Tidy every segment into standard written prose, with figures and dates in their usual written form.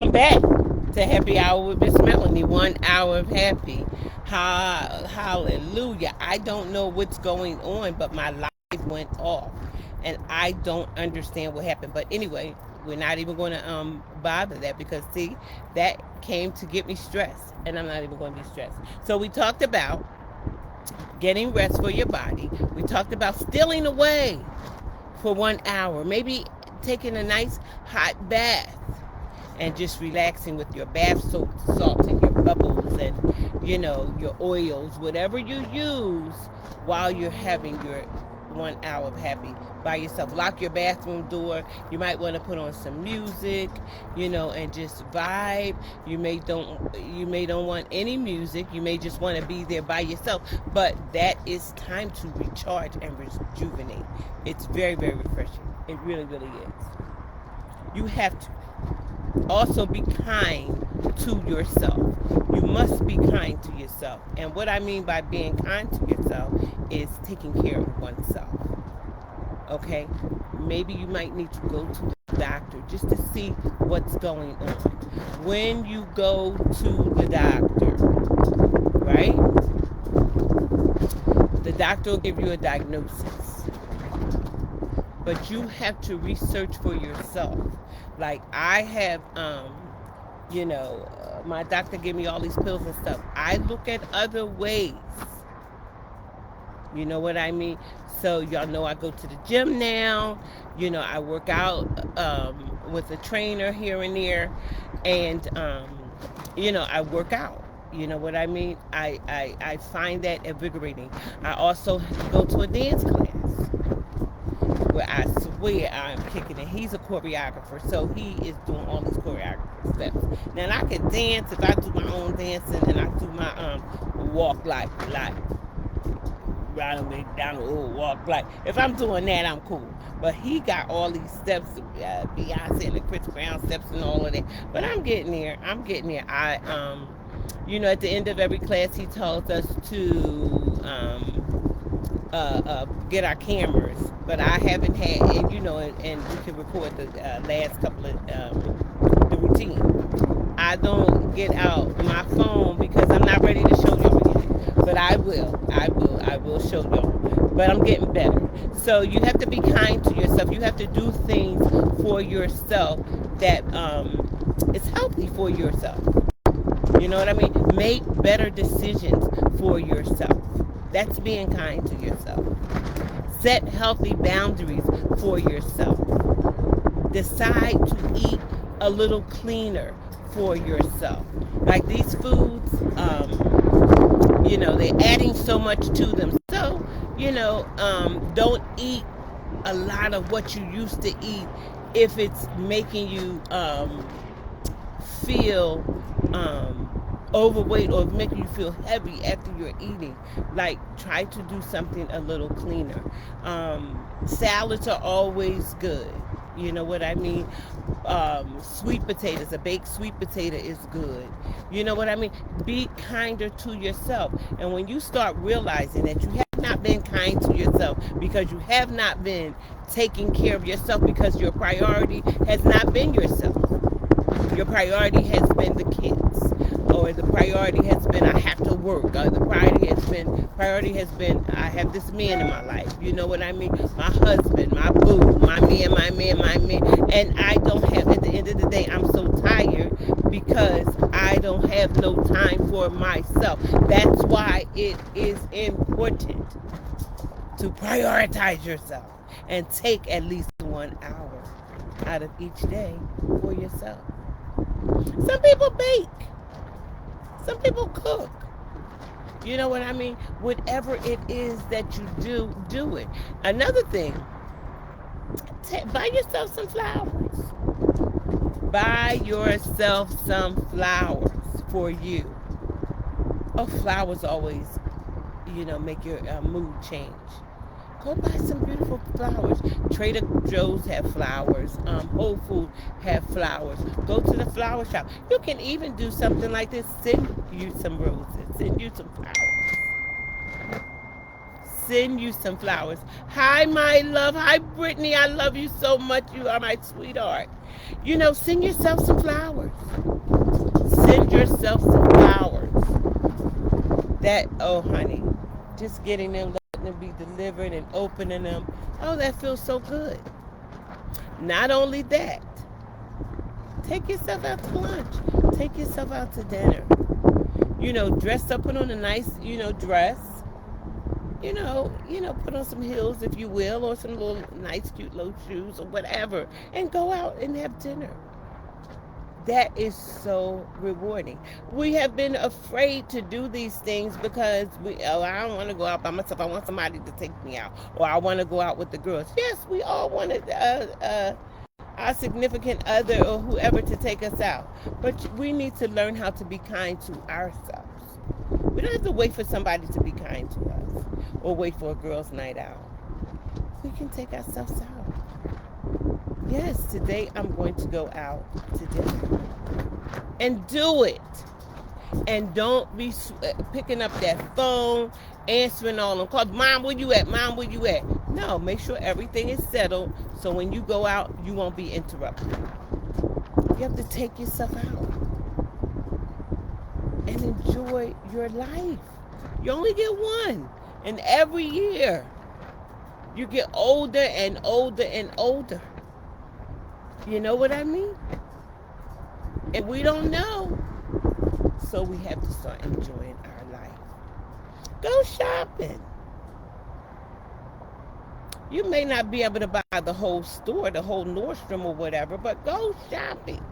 Welcome back to Happy Hour with Miss Melanie. 1 hour of happy. Hallelujah. I don't know what's going on, but my light went off, and I don't understand what happened. But anyway, we're not even going to bother that because see, that came to get me stressed, and I'm not even going to be stressed. So we talked about getting rest for your body. We talked about stealing away for 1 hour, maybe taking a nice hot bath and just relaxing with your bath salt and your bubbles and your oils, whatever you use while you're having your 1 hour of happy by yourself. Lock your bathroom door. You might want to put on some music, and just vibe. You may don't want any music. You may just want to be there by yourself. But that is time to recharge and rejuvenate. It's very, very refreshing. It really, really is. You have to also be kind to yourself. You must be kind to yourself. And what I mean by being kind to yourself is taking care of oneself. Okay? Maybe you might need to go to the doctor just to see what's going on. When you go to the doctor, right? The doctor will give you a diagnosis. But you have to research for yourself. Like I have, my doctor gave me all these pills and stuff. I look at other ways. You know what I mean? So y'all know I go to the gym now. I work out with a trainer here and there, and I work out. You know what I mean? I find that invigorating. I also go to a dance class where I swear I'm kicking it. He's a choreographer, so he is doing all these choreography steps. Now I can dance if I do my own dancing and I do my walk like down the old walk like. If I'm doing that, I'm cool. But he got all these steps, Beyonce and the Chris Brown steps and all of that. But I'm getting there. I at the end of every class, he tells us to get our cameras, but I haven't had, and we can record the last couple of the routine. I don't get out my phone because I'm not ready to show y'all yet, but I will show y'all. But I'm getting better. So you have to be kind to yourself. You have to do things for yourself that is healthy for yourself. You know what I mean? Make better decisions for yourself. That's being kind to yourself. Set healthy boundaries for yourself. Decide to eat a little cleaner for yourself. Like these foods, they're adding so much to them. So, don't eat a lot of what you used to eat if it's making you feel overweight or making you feel heavy after you're eating. Like try to do something a little cleaner. Salads are always good. You know what I mean? Sweet potatoes, a baked sweet potato is good. You know what I mean? Be kinder to yourself. And when you start realizing that you have not been kind to yourself because you have not been taking care of yourself because your priority has not been yourself. Your priority has been the kids, or the priority has been I have to work, or the priority has been I have this man in my life. You know what I mean? My husband, my boo, my man, and I don't have. At the end of the day, I'm so tired because I don't have no time for myself. That's why it is important to prioritize yourself and take at least 1 hour out of each day for yourself. Some people bake. Some people cook. You know what I mean? Whatever it is that you do it. Another thing, buy yourself some flowers. Buy yourself some flowers for you. Oh, flowers always, make your mood change. Go buy some beautiful flowers. Trader Joe's have flowers. Whole Foods have flowers. Go to the flower shop. You can even do something like this. Send you some roses. Send you some flowers. send you some flowers. Hi, my love. Hi, Brittany. I love you so much. You are my sweetheart. You know, send yourself some flowers. Send yourself some flowers. That, oh, honey, just getting them, letting them be delivered and opening them. Oh, that feels so good. Not only that, take yourself out to lunch. Take yourself out to dinner. You know, dress up, put on a nice, dress. Put on some heels, if you will, or some little nice, cute little shoes or whatever, and go out and have dinner. That is so rewarding. We have been afraid to do these things because I don't want to go out by myself. I want somebody to take me out, or I want to go out with the girls. Yes, we all wanted our significant other or whoever to take us out, but we need to learn how to be kind to ourselves. We don't have to wait for somebody to be kind to us or wait for a girls' night out. We can take ourselves out. Yes, today I'm going to go out to dinner. And do it. And don't be picking up that phone, answering all them calls. Mom, where you at? Mom, where you at? No, make sure everything is settled so when you go out, you won't be interrupted. You have to take yourself out and enjoy your life. You only get one. And every year, you get older and older and older. You know what I mean? And we don't know. So we have to start enjoying our life. Go shopping. You may not be able to buy the whole store, the whole Nordstrom or whatever, but go shopping.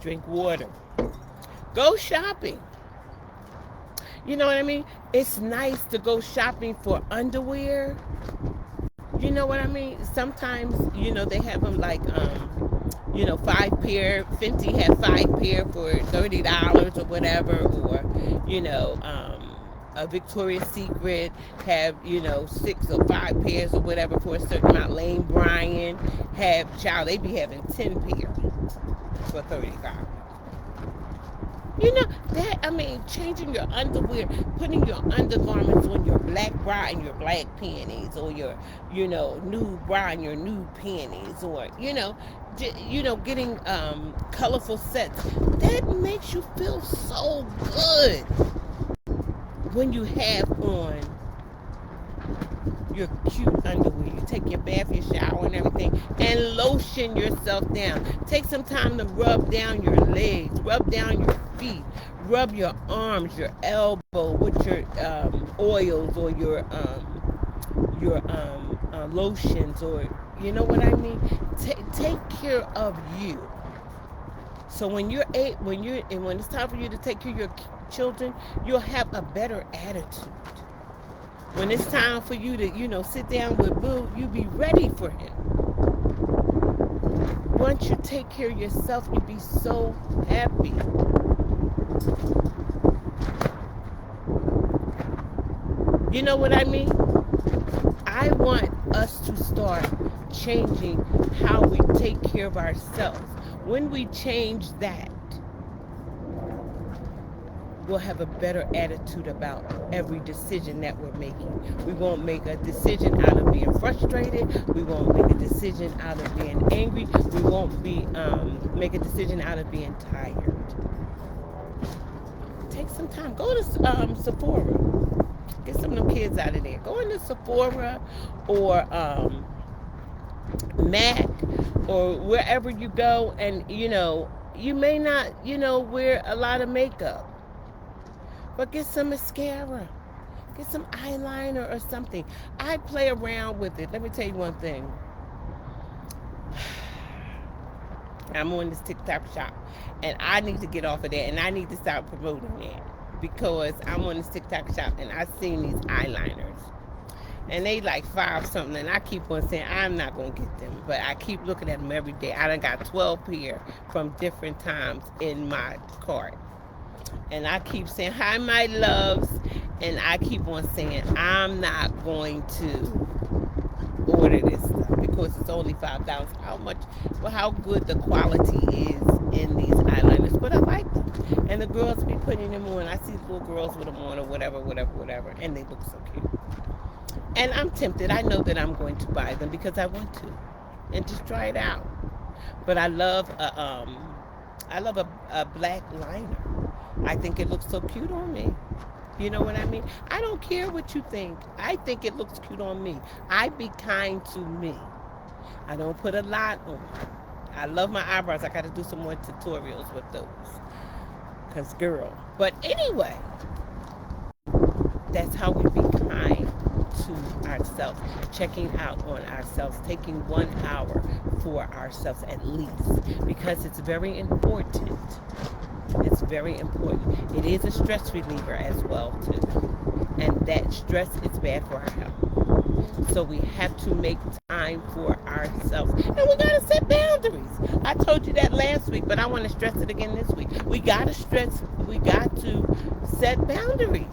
Drink water. Go shopping. You know what I mean? It's nice to go shopping for underwear. You know what I mean? Sometimes, they have them like, 5 pair. Fenty had 5 pair for $30 or whatever. Or, a Victoria's Secret have, 6 or 5 pairs or whatever for a certain amount. Lane Bryant they be having 10 pairs for $35. Changing your underwear, putting your undergarments on your black bra and your black panties, or your, nude bra and your nude panties, or, getting colorful sets. That makes you feel so good when you have on your cute underwear. You take your bath, your shower and everything, and lotion yourself down. Take some time to rub down your legs, rub down your feet, rub your arms, your elbow with your oils or your lotions, or you know what I mean. Take care of you. So when it's time for you to take care of your children, you'll have a better attitude. When it's time for you to, sit down with Boo, you be ready for him. Once you take care of yourself, you be so happy. You know what I mean? I want us to start changing how we take care of ourselves. When we change that, we'll have a better attitude about every decision that we're making. We won't make a decision out of being frustrated. We won't make a decision out of being angry. We won't make a decision out of being tired. Take some time. Go to Sephora. Get some of them kids out of there. Go into Sephora or MAC or wherever you go, and you may not wear a lot of makeup. But get some mascara. Get some eyeliner or something. I play around with it. Let me tell you one thing. I'm on this TikTok shop. And I need to get off of that. And I need to start promoting that. Because I'm on this TikTok shop and I've seen these eyeliners. And they like $5 something. And I keep on saying I'm not going to get them. But I keep looking at them every day. I done got 12 pair from different times in my cart. And I keep saying, hi, my loves. And I keep on saying, I'm not going to order this stuff because it's only only $5. How much, well, how good the quality is in these eyeliners, but I like them. And the girls be putting them on. I see little girls with them on or whatever, and they look so cute. And I'm tempted. I know that I'm going to buy them because I want to, and just try it out. But I love a black liner. I think it looks so cute on me. You know what I mean? I don't care what you think. I think it looks cute on me. I be kind to me. I don't put a lot on. I love my eyebrows. I got to do some more tutorials with those. Because, girl. But anyway, that's how we be kind to ourselves. Checking out on ourselves. Taking 1 hour for ourselves at least. Because it's very important. It's very important. It is a stress reliever as well, too. And that stress is bad for our health. So we have to make time for ourselves. And we got to set boundaries. I told you that last week, but I want to stress it again this week. We got to set boundaries.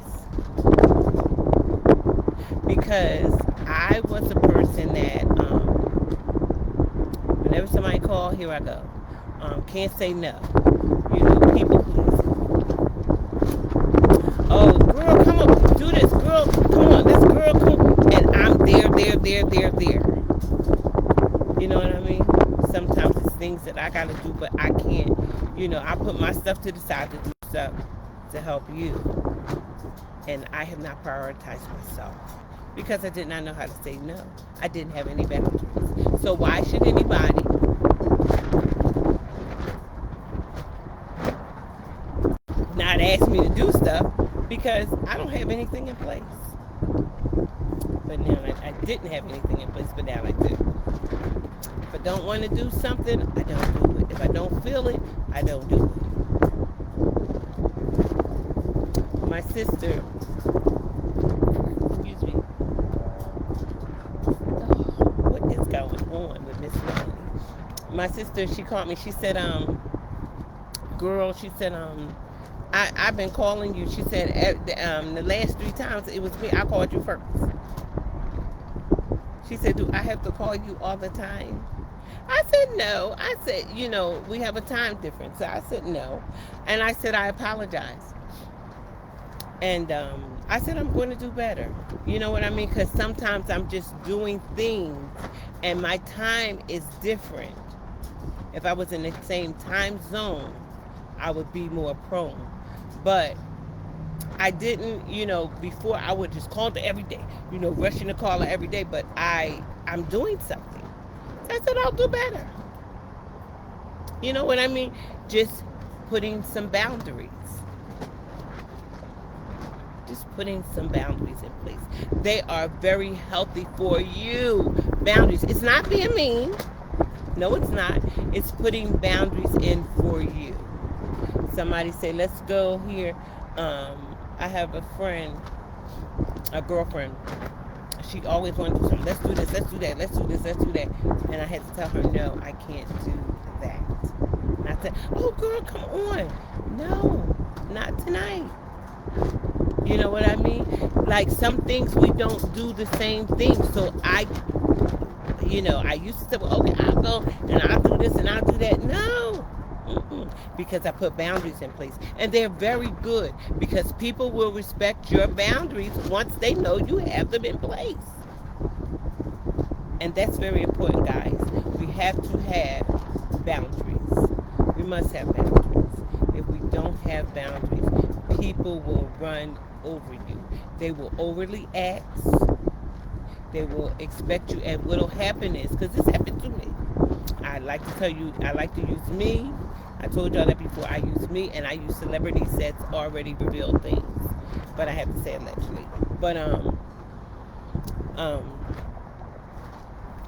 Because I was a person that, whenever somebody called, here I go. Can't say no. You know, people pleasing. Oh, girl, come on, do this. Girl, come on, this girl, come on. And I'm there. You know what I mean? Sometimes it's things that I got to do, but I can't. You know, I put my stuff to the side to do stuff to help you. And I have not prioritized myself because I did not know how to say no. I didn't have any boundaries. So why should anybody not ask me to do stuff because I don't have anything in place. But now I didn't have anything in place, but now I do. If I don't want to do something, I don't do it. If I don't feel it, I don't do it. My sister, excuse me. Oh, what is going on with Miss Melanie? My sister, she called me. She said, girl, she said, I've been calling you. She said, the last 3 times it was me. I called you first. She said, do I have to call you all the time? I said, no. I said, you know, we have a time difference. So I said, no. And I said, I apologize. And I said, I'm going to do better. You know what I mean? Because sometimes I'm just doing things and my time is different. If I was in the same time zone, I would be more prone. But I didn't, you know, before I would just call her every day, you know, rushing to call her every day. But I'm doing something. So I said, I'll do better. You know what I mean? Just putting some boundaries. Just putting some boundaries in place. They are very healthy for you. Boundaries. It's not being mean. No, it's not. It's putting boundaries in for you. Somebody say, let's go here. I have a friend, a girlfriend. She always wanted to do something. Let's do this, let's do that, let's do this, let's do that. And I had to tell her, no, I can't do that. And I said, oh, girl, come on. No, not tonight. You know what I mean? Like some things we don't do the same thing. So I used to say, well, okay, I'll go and I'll do this and I'll do that. No. Because I put boundaries in place. And they're very good because people will respect your boundaries once they know you have them in place. And that's very important, guys. We have to have boundaries. We must have boundaries. If we don't have boundaries, people will run over you. They will overly ask. They will expect you. And what will happen is, because this happened to me, I like to tell you, I like to use me. I told y'all that before. I use me and I use celebrities that's already revealed things. But I have to say allegedly. But,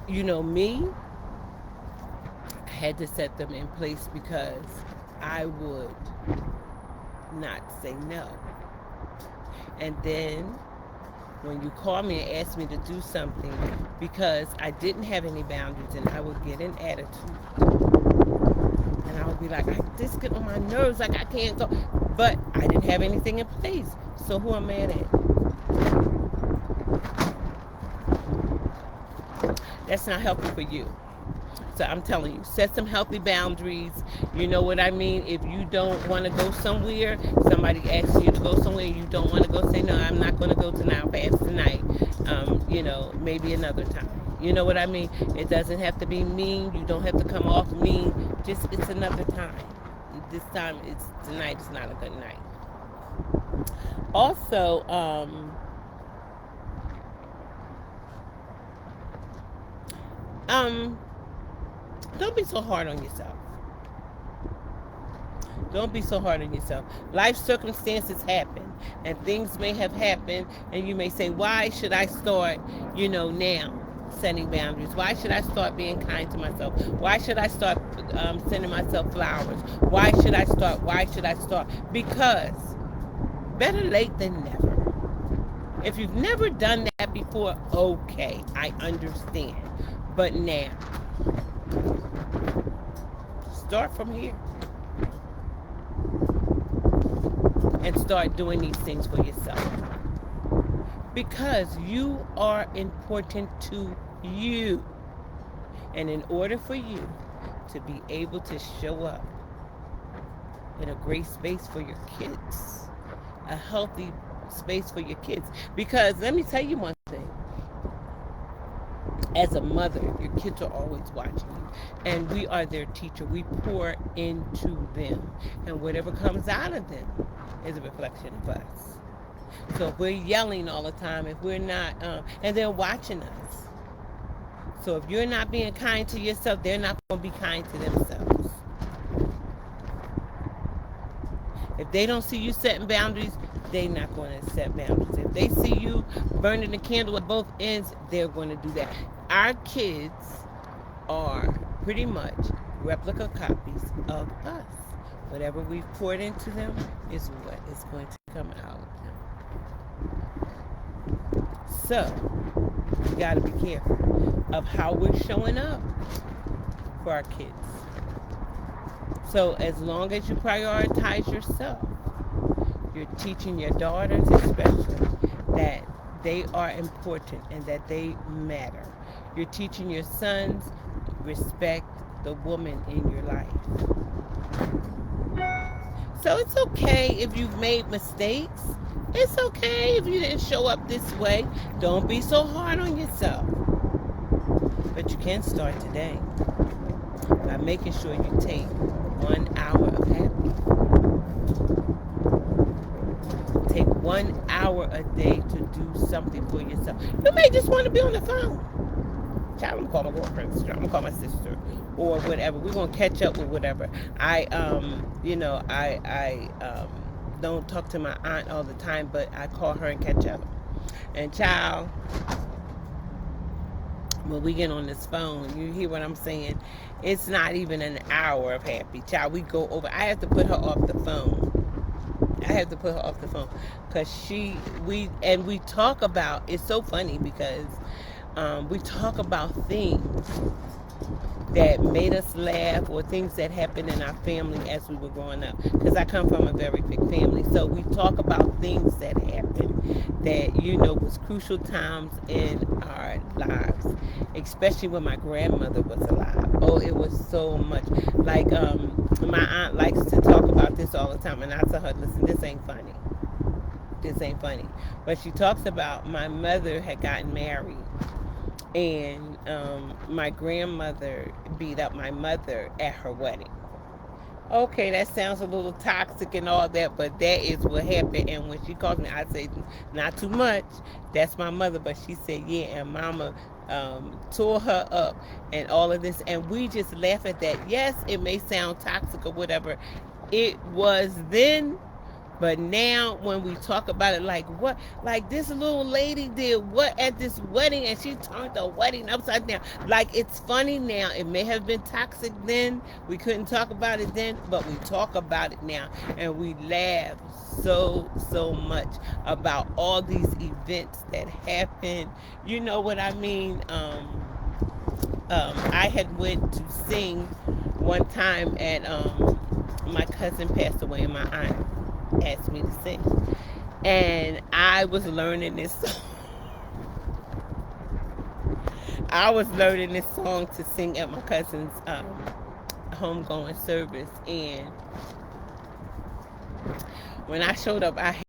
you know, me, I had to set them in place because I would not say no. And then when you call me and ask me to do something because I didn't have any boundaries, and I would get an attitude. And I would be like, this get on my nerves, like I can't go. But I didn't have anything in place. So who am I mad at? That's not healthy for you. So I'm telling you, set some healthy boundaries. You know what I mean? If you don't want to go somewhere, somebody asks you to go somewhere, you don't want to go, say, no, I'm not going to go to now past tonight. Maybe another time. You know what I mean? It doesn't have to be mean. You don't have to come off mean. Just, it's another time. This time, tonight is not a good night. Also, don't be so hard on yourself. Don't be so hard on yourself. Life circumstances happen, and things may have happened, and you may say, why should I start, now setting boundaries? Why should I start being kind to myself? Why should I start sending myself flowers? Why should I start? Because better late than never. If you've never done that before, okay, I understand. But now, start from here. And start doing these things for yourself. Because you are important to you. And in order for you to be able to show up in a great space for your kids, a healthy space for your kids. Because let me tell you one thing. As a mother, your kids are always watching you. And we are their teacher. We pour into them. And whatever comes out of them is a reflection of us. So if we're yelling all the time, if we're not, and they're watching us. So if you're not being kind to yourself, they're not going to be kind to themselves. If they don't see you setting boundaries, they're not going to set boundaries. If they see you burning the candle at both ends, they're going to do that. Our kids are pretty much replica copies of us. Whatever we've poured into them is what is going to come out of them. So, we got to be careful of how we're showing up for our kids. So, as long as you prioritize yourself, you're teaching your daughters especially that they are important and that they matter. You're teaching your sons, respect the woman in your life. So it's okay if you've made mistakes. It's okay if you didn't show up this way. Don't be so hard on yourself. But you can start today by making sure you take 1 hour of happiness. Take 1 hour a day to do something for yourself. You may just want to be on the phone. I'm going to call my girlfriend, I'm going to call my sister, or whatever. We're going to catch up with whatever. I don't talk to my aunt all the time, but I call her and catch up. And child, when we get on this phone, you hear what I'm saying? It's not even an hour of happy. Child, we go over. I have to put her off the phone. Because we talk about, it's so funny because we talk about things that made us laugh or things that happened in our family as we were growing up. Because I come from a very big family. So we talk about things that happened that, was crucial times in our lives. Especially when my grandmother was alive. Oh, it was so much. Like, my aunt likes to talk about this all the time. And I tell her, listen, this ain't funny. But she talks about my mother had gotten married. And my grandmother beat up my mother at her wedding. Okay, that sounds a little toxic and all that, but that is what happened. And when she called me, I said, not too much. That's my mother. But she said, yeah, and mama tore her up and all of this. And we just laugh at that. Yes, it may sound toxic or whatever. It was then. But now when we talk about it, like what? Like this little lady did what at this wedding and she turned the wedding upside down. Like it's funny now. It may have been toxic then. We couldn't talk about it then, but we talk about it now. And we laugh so much about all these events that happened. You know what I mean? I had went to sing one time at my cousin passed away and my aunt asked me to sing, and I was learning this song. I was learning this song to sing at my cousin's homegoing service, and when I showed up, I